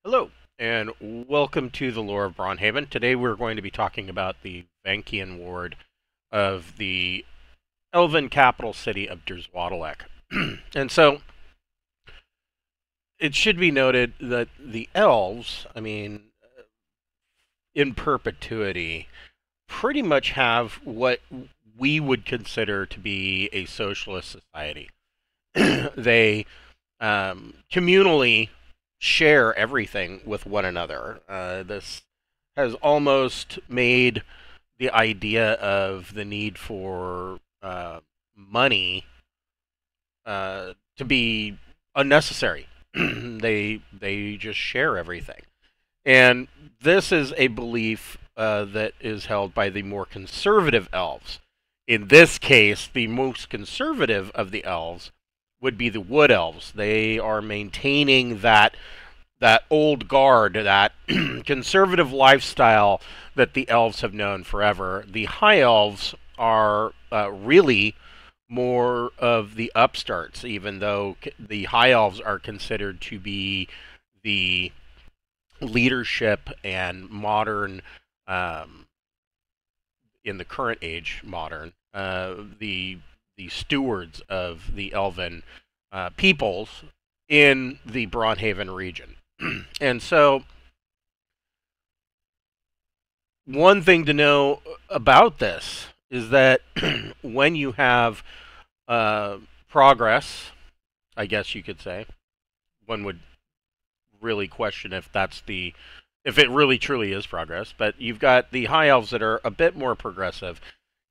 Hello, and welcome to the Lore of Braunhaven. Today we're going to be talking about the Venkian Ward of the elven capital city of Drzewodolek. And so, it should be noted that the elves, in perpetuity, pretty much have what we would consider to be a socialist society. They communally share everything with one another. This has almost made the idea of the need for money to be unnecessary. They just share everything, and this is a belief that is held by the more conservative elves. In this case, the most conservative of the elves would be the wood elves. They are maintaining that old guard, that conservative lifestyle that the elves have known forever. The high elves are really more of the upstarts, even though the high elves are considered to be the leadership and modern, in the current age, modern, the stewards of the elven peoples in the Braunhaven region. And so, one thing to know about this is that when you have progress, I guess you could say, one would really question if it really truly is progress, but you've got the high elves that are a bit more progressive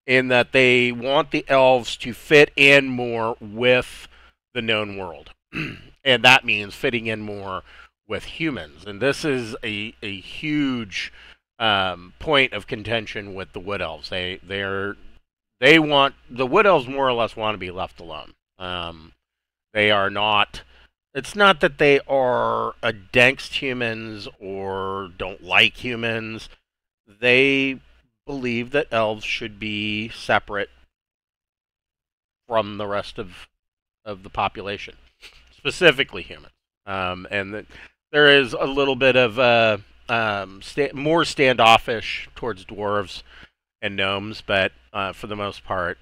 in that they want the elves to fit in more with the known world. And that means fitting in more with humans. And this is a huge point of contention with the wood elves. They want, the wood elves more or less want to be left alone. They are not, it's not that they are against humans or don't like humans. They believe that elves should be separate from the rest of the population, specifically humans. And that there is a little bit of more standoffish towards dwarves and gnomes, but for the most part,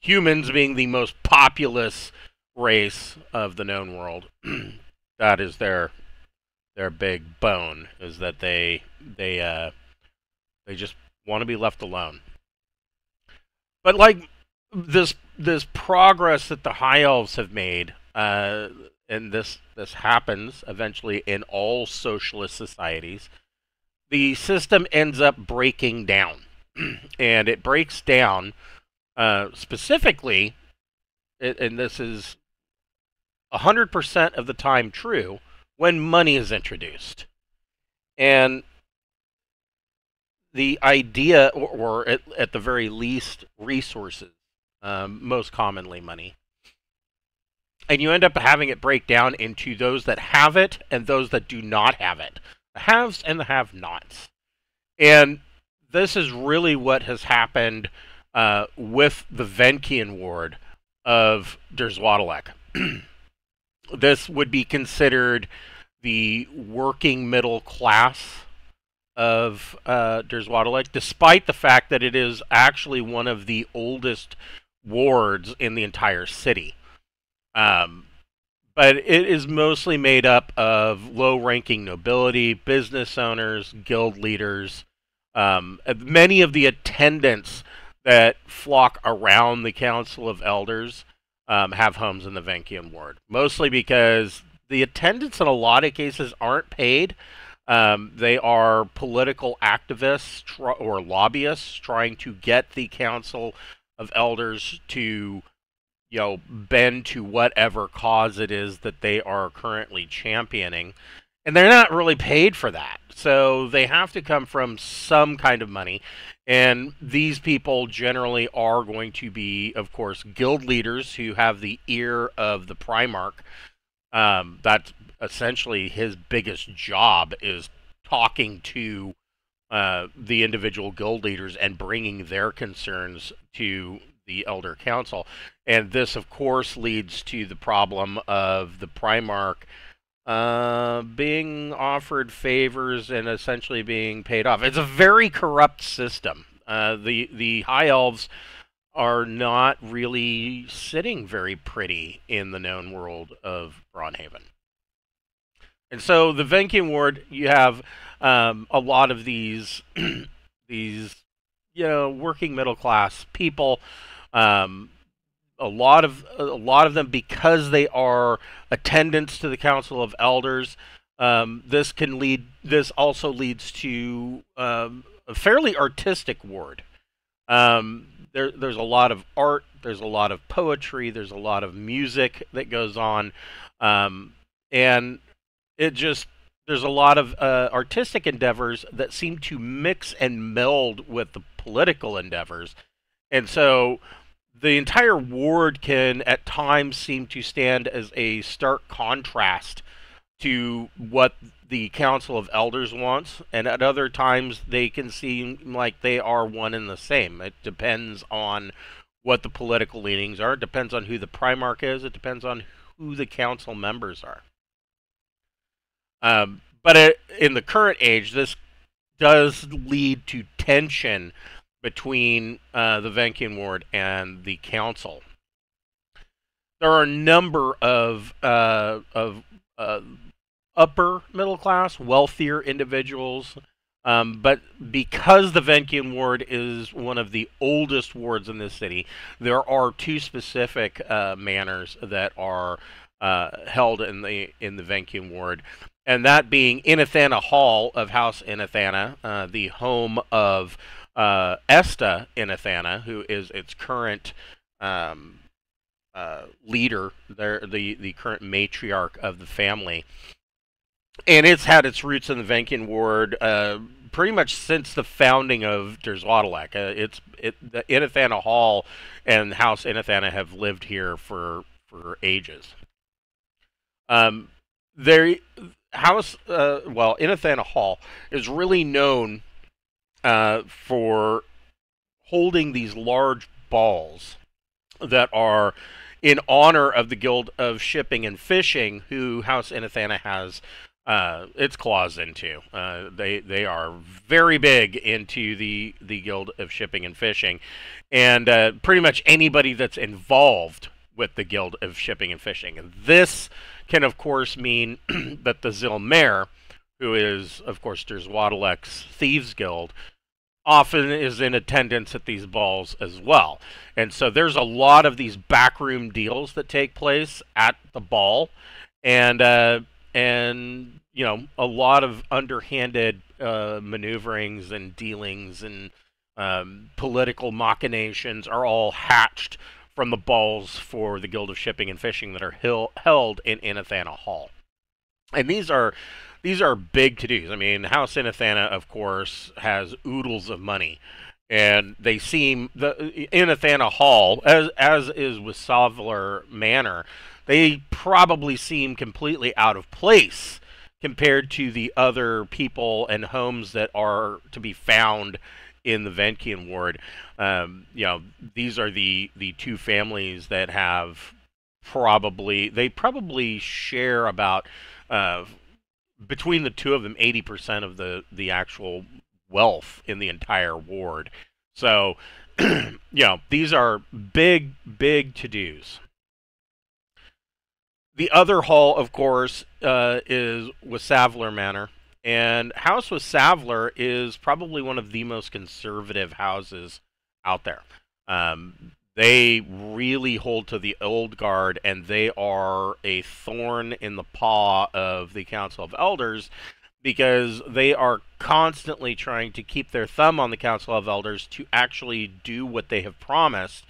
humans being the most populous race of the known world, that is their big bone, is that they just want to be left alone. But like this progress that the high elves have made, and this happens eventually in all socialist societies, the system ends up breaking down, and it breaks down specifically, and this is 100% of the time true, when money is introduced. And the idea, or at the very least, resources, most commonly money. And you end up having it break down into those that have it and those that do not have it. The haves and the have-nots. And this is really what has happened with the Venkian Ward of Drzewodolek. This would be considered the working middle class of Drzewodolek, despite the fact that it is actually one of the oldest wards in the entire city. But it is mostly made up of low-ranking nobility, business owners, guild leaders. Many of the attendants that flock around the Council of Elders have homes in the Venkian Ward, mostly because the attendants in a lot of cases aren't paid. They are political activists or lobbyists trying to get the Council of Elders to, bend to whatever cause it is that they are currently championing. And they're not really paid for that. So they have to come from some kind of money. And these people generally are going to be, of course, guild leaders who have the ear of the Primarch. That's essentially his biggest job, is talking to the individual guild leaders and bringing their concerns to the Elder Council. And this, of course, leads to the problem of the Primarch being offered favors and essentially being paid off. It's a very corrupt system. The High Elves are not really sitting very pretty in the known world of Braunhaven. And so the Venkian Ward, you have a lot of these these working middle class people. Um, a lot of them, because they are attendants to the Council of Elders. This also leads to a fairly artistic ward. There's a lot of art. There's a lot of poetry. There's a lot of music that goes on, and there's a lot of artistic endeavors that seem to mix and meld with the political endeavors, and so the entire ward can at times seem to stand as a stark contrast to what the Council of Elders wants, and at other times they can seem like they are one and the same. It depends on what the political leanings are. It depends on who the Primarch is. It depends on who the council members are. But in the current age, this does lead to tension between the Venkian Ward and the council. There are a number of upper middle class, wealthier individuals, but because the Venkian Ward is one of the oldest wards in this city, there are two specific manors that are held in the Venkian Ward, and that being Inathana Hall of House Inathana, the home of Esta Inathana, who is its current leader, the current matriarch of the family. And it's had its roots in the Venkian Ward pretty much since the founding of Drzewodolek. The Inathana Hall and House Inathana have lived here for ages. Inathana Hall is really known for holding these large balls that are in honor of the Guild of Shipping and Fishing, who House Inathana has its claws into. They are very big into the Guild of Shipping and Fishing, and pretty much anybody that's involved with the Guild of Shipping and Fishing. And this can, of course, mean that the Zilmer, who is, of course, Drzewodolek's Thieves Guild, often is in attendance at these balls as well. And so there's a lot of these backroom deals that take place at the ball, and a lot of underhanded maneuverings and dealings and political machinations are all hatched from the balls for the Guild of Shipping and Fishing that are held in Inathana Hall. And these are big to-dos. I mean, House Inathana, of course, has oodles of money, and they seem Inathana Hall, as is with Savler Manor, they probably seem completely out of place compared to the other people and homes that are to be found in the Venkian Ward. These are the two families that have probably share about between the two of them 80% of the actual wealth in the entire ward. So these are big to-dos. The other hall, of course, is Wissavler Manor. And House Wissavler is probably one of the most conservative houses out there. They really hold to the old guard, and they are a thorn in the paw of the Council of Elders because they are constantly trying to keep their thumb on the Council of Elders to actually do what they have promised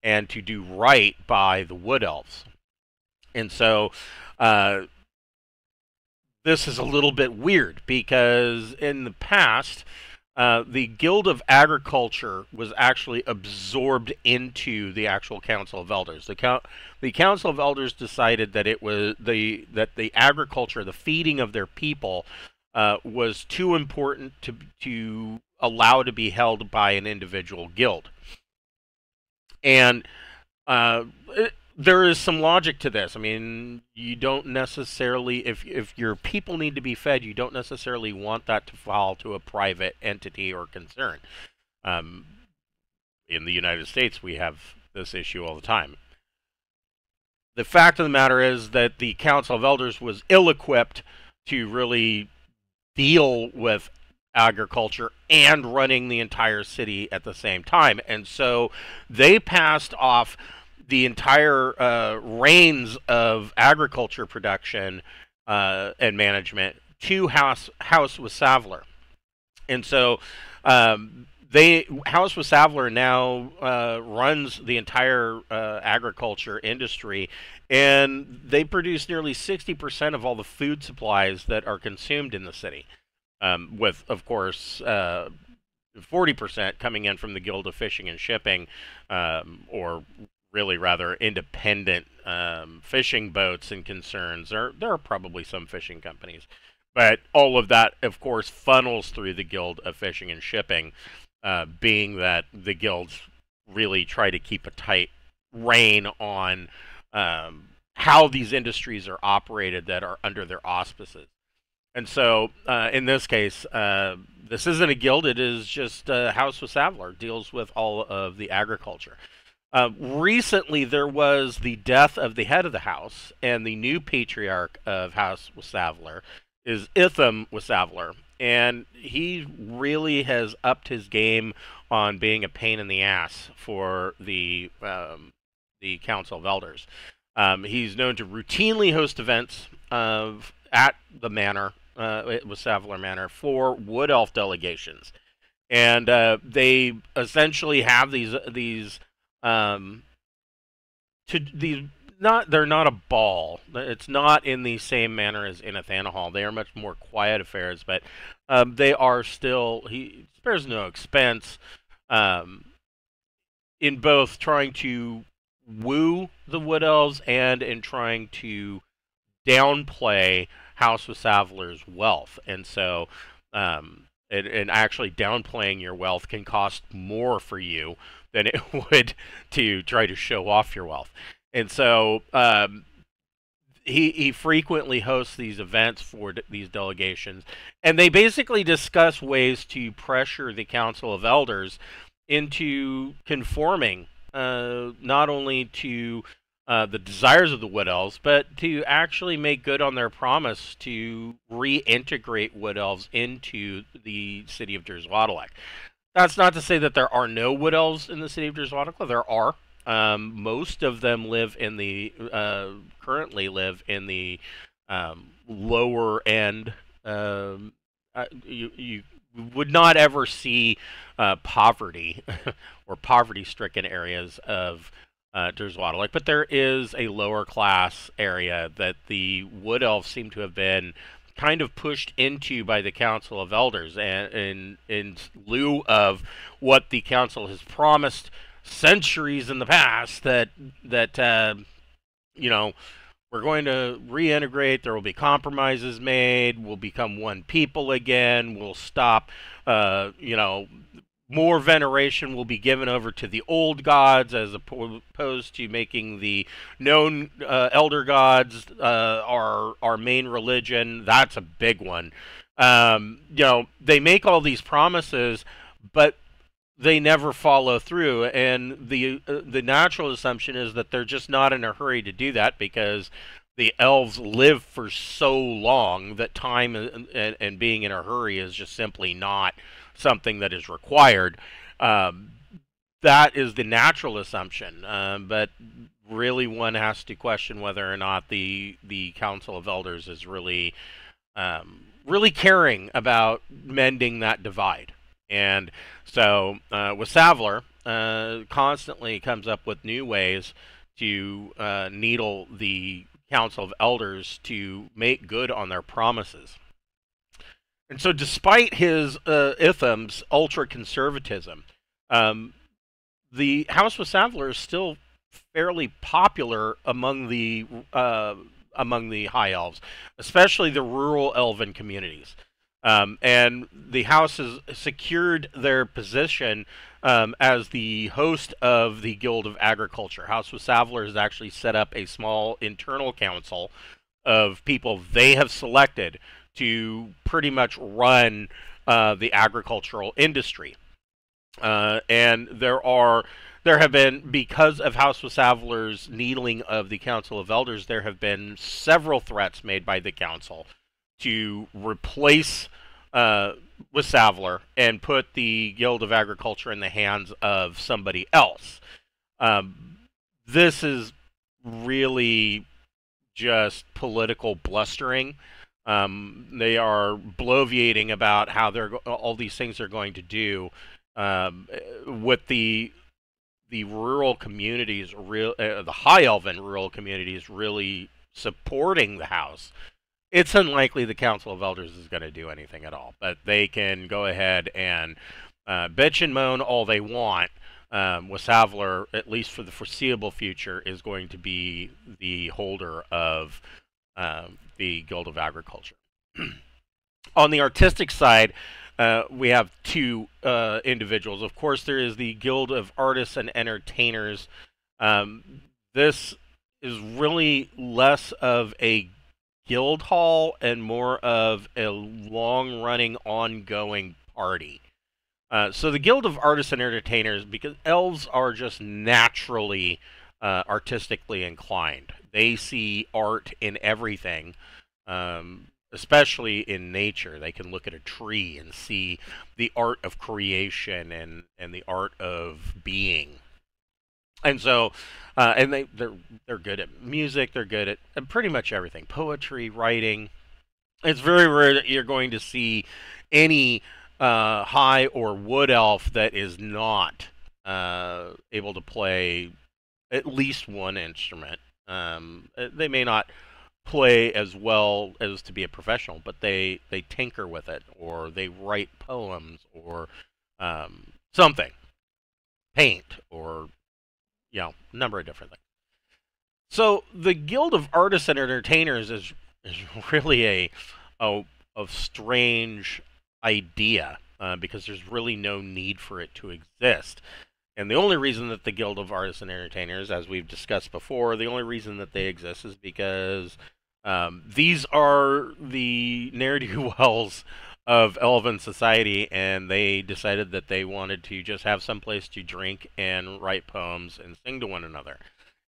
and to do right by the Wood Elves. And so this is a little bit weird because in the past, the Guild of Agriculture was actually absorbed into the actual Council of Elders. The Council of Elders decided that that the agriculture, the feeding of their people, was too important to allow to be held by an individual guild. And there is some logic to this. I mean, you don't necessarily, if your people need to be fed, you don't necessarily want that to fall to a private entity or concern. Um, in the United States, we have this issue all the time. The fact of the matter is that the Council of Elders was ill-equipped to really deal with agriculture and running the entire city at the same time. And so they passed off the entire reins of agriculture production and management to House Wasavler. And so House Wasavler now runs the entire agriculture industry, and they produce nearly 60% of all the food supplies that are consumed in the city, with, of course, 40% coming in from the Guild of Fishing and Shipping, or really rather independent fishing boats and concerns. There are probably some fishing companies, but all of that, of course, funnels through the Guild of Fishing and Shipping, being that the guilds really try to keep a tight rein on how these industries are operated that are under their auspices. And so, in this case, this isn't a guild, it is just House Wasavler deals with all of the agriculture. Recently, there was the death of the head of the house, and the new patriarch of House Wasavler is Itham Wasavler, and he really has upped his game on being a pain in the ass for the Council of Elders. He's known to routinely host events at the manor, Wasavler Manor, for Wood Elf delegations, and they essentially have these they're not a ball. It's not in the same manner as in Athana Hall. They are much more quiet affairs, but they are still, he spares no expense in both trying to woo the Wood Elves and in trying to downplay House Wasavler's wealth. And so, and actually downplaying your wealth can cost more for you than it would to try to show off your wealth. And so he frequently hosts these events for these delegations, and they basically discuss ways to pressure the Council of Elders into conforming not only to the desires of the Wood Elves, but to actually make good on their promise to reintegrate Wood Elves into the city of Drzewodolek. That's not to say that there are no Wood Elves in the city of Drzewodolek. There are. Most of them live in the currently live in the lower end. You would not ever see poverty or poverty-stricken areas of Drzewodolek, but there is a lower class area that the Wood Elves seem to have been kind of pushed into by the Council of Elders, and in lieu of what the Council has promised centuries in the past, that you know, we're going to reintegrate, there will be compromises made, we'll become one people again, we'll stop, you know, more veneration will be given over to the old gods as opposed to making the known elder gods our main religion. That's a big one. You know, they make all these promises, but they never follow through, and the natural assumption is that they're just not in a hurry to do that because the elves live for so long that time and being in a hurry is just simply not something that is required. That is the natural assumption, but really one has to question whether or not the Council of Elders is really really caring about mending that divide. And so Wasavler constantly comes up with new ways to needle the Council of Elders to make good on their promises. And so despite his Itham's ultra-conservatism, the House Wasavler is still fairly popular among the High Elves, especially the rural elven communities. And the house has secured their position as the host of the Guild of Agriculture. House Wasavler has actually set up a small internal council of people they have selected to pretty much run the agricultural industry. And there have been, because of House Wasavler's needling of the Council of Elders, there have been several threats made by the council to replace Wasavler and put the Guild of Agriculture in the hands of somebody else. This is really just political blustering. They are bloviating about how all these things are going to do with the rural communities, the high elven rural communities, really supporting the house. It's unlikely the Council of Elders is going to do anything at all, but they can go ahead and bitch and moan all they want. Wasavler, at least for the foreseeable future, is going to be the holder of the Guild of Agriculture. On the artistic side, we have two individuals. Of course, there is the Guild of Artists and Entertainers. This is really less of a guild hall and more of a long-running, ongoing party. So the Guild of Artists and Entertainers, because elves are just naturally artistically inclined. They see art in everything, especially in nature. They can look at a tree and see the art of creation and the art of being. And so, they're good at music. They're good at pretty much everything. Poetry, writing. It's very rare that you're going to see any high or wood elf that is not able to play at least one instrument. They may not play as well as to be a professional, but they tinker with it, or they write poems, or something, paint, or a number of different things. So the Guild of Artists and Entertainers is really a strange idea because there's really no need for it to exist. And the only reason that the Guild of Artists and Entertainers, as we've discussed before, the only reason that they exist is because these are the ne'er-do-wells of elven society, and they decided that they wanted to just have some place to drink and write poems and sing to one another.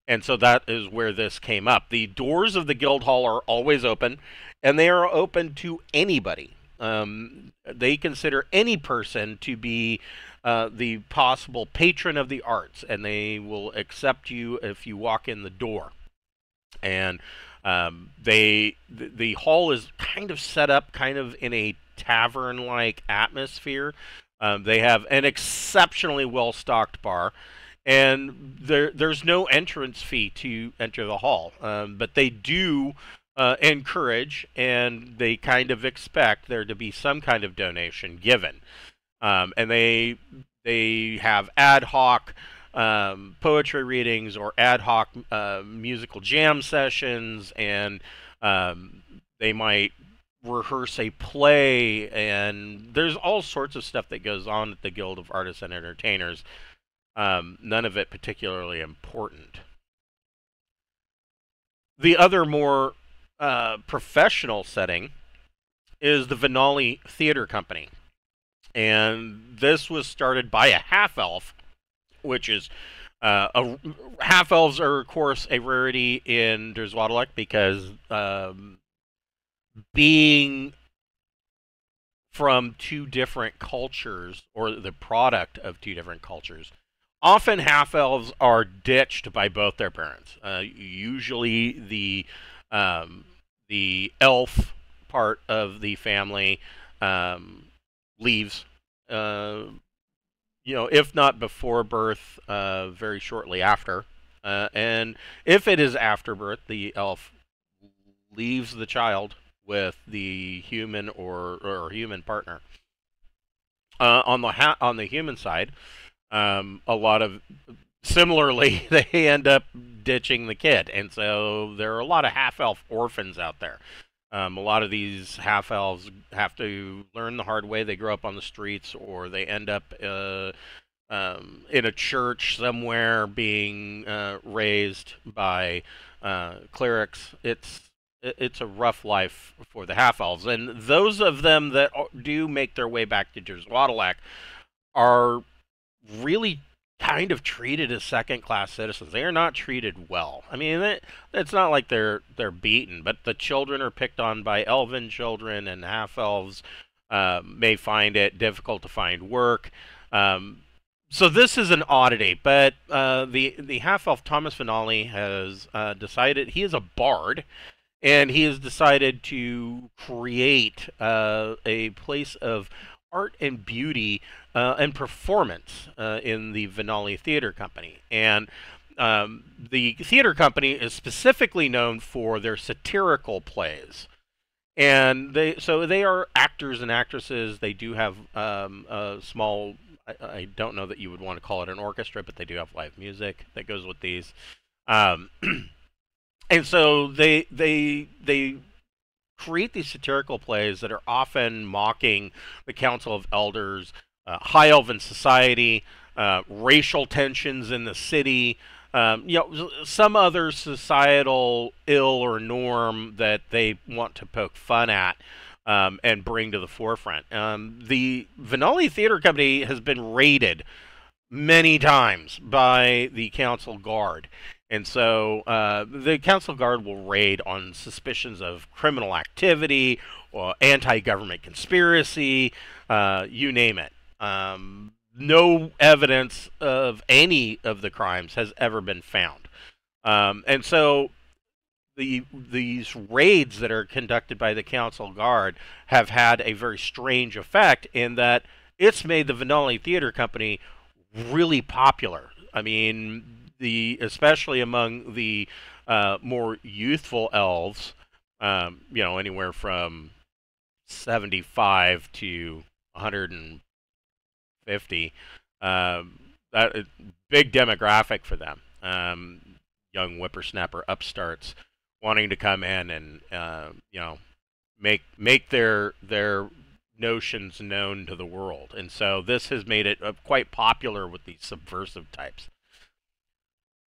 And so that is where this came up. The doors of the guild hall are always open, and they are open to anybody. They consider any person to be the possible patron of the arts, and they will accept you if you walk in the door. And the hall is kind of set up kind of in a tavern-like atmosphere. They have an exceptionally well-stocked bar, and there's no entrance fee to enter the hall. But they do encourage, and they kind of expect there to be some kind of donation given. And they have ad hoc poetry readings or ad hoc musical jam sessions, and they might rehearse a play, and there's all sorts of stuff that goes on at the Guild of Artists and Entertainers. None of it particularly important. The other more professional setting is the Venali Theater Company. And this was started by a half-elf, which is half-elves are, of course, a rarity in Drzewodolek because being from two different cultures, or the product of two different cultures, often half-elves are ditched by both their parents. Usually the elf part of the family leaves, if not before birth, very shortly after. And if it is after birth, the elf leaves the child with the human or human partner. On the human side, a lot of similarly, they end up ditching the kid, and so there are a lot of half-elf orphans out there. A lot of these half elves have to learn the hard way. They grow up on the streets, or they end up in a church somewhere being raised by clerics. It's a rough life for the half elves, and those of them that do make their way back to Drzewodolek are really kind of treated as second-class citizens. They are not treated well. I mean, it's not like they're beaten, but the children are picked on by elven children, and half-elves may find it difficult to find work. So this is an oddity, but the half-elf Thomas Finale has decided he is a bard, and he has decided to create a place of art and beauty and performance in the Finale Theater Company. And the theater company is specifically known for their satirical plays. And they are actors and actresses. They do have a small, I don't know that you would want to call it an orchestra, but they do have live music that goes with these. And so they create these satirical plays that are often mocking the Council of Elders, high elven society, racial tensions in the city, some other societal ill or norm that they want to poke fun at and bring to the forefront. The Finale Theater Company has been raided many times by the Council Guard. And so the Council Guard will raid on suspicions of criminal activity or anti-government conspiracy, you name it. No evidence of any of the crimes has ever been found. And so these raids that are conducted by the Council Guard have had a very strange effect in that it's made the Finale Theater Company really popular. I mean, especially among the more youthful elves, anywhere from 75 to 150. That big demographic for them. Young whippersnapper upstarts wanting to come in and make their notions known to the world, and so this has made it quite popular with these subversive types.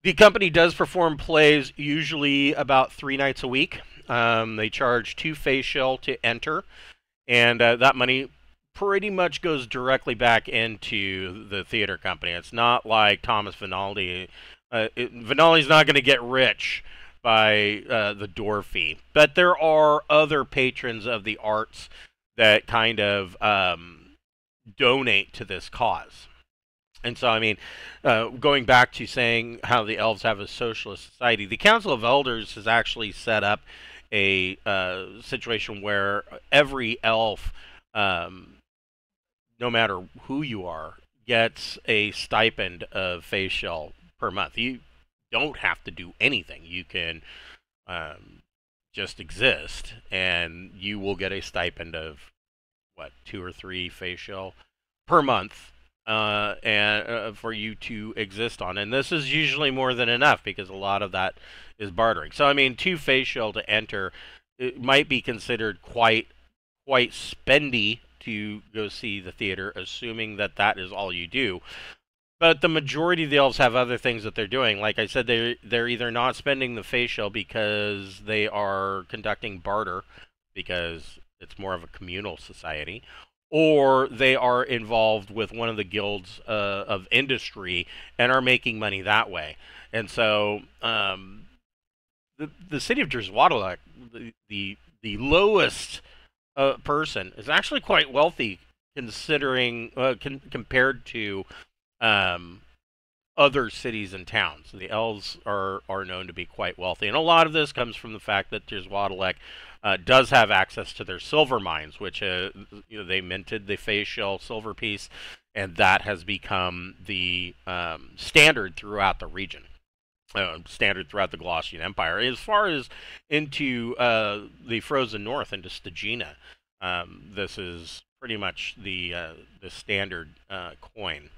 The company does perform plays usually about 3 nights a week. They charge 2 facial to enter, and that money pretty much goes directly back into the theater company. It's not like Thomas Finale. Finale's not going to get rich by the door fee, but there are other patrons of the arts that kind of donate to this cause. And so, I mean, going back to saying how the elves have a socialist society, the Council of Elders has actually set up a situation where every elf, no matter who you are, gets a stipend of facial per month. You don't have to do anything. You can just exist, and you will get a stipend of, 2 or 3 facial per month. And for you to exist on, and this is usually more than enough because a lot of that is bartering. So I mean, 2 facial to enter, it might be considered quite spendy to go see the theater, assuming that that is all you do. But the majority of the elves have other things that they're doing. Like I said, they're either not spending the facial because they are conducting barter, because it's more of a communal society, or they are involved with one of the guilds of industry and are making money that way. And so the city of Drzewodolek, the lowest person, is actually quite wealthy, considering compared to other cities and towns. The elves are known to be quite wealthy, and a lot of this comes from the fact that Drzewodolek does have access to their silver mines, which they minted the facial silver piece, and that has become the standard throughout the region, standard throughout the Glossian Empire. As far as into the frozen north, into Stagina, this is pretty much the standard coin.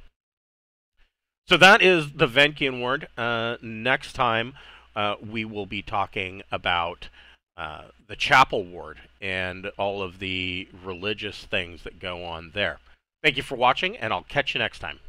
So that is the Venkian Ward. Next time, we will be talking about the chapel ward and all of the religious things that go on there. Thank you for watching, and I'll catch you next time.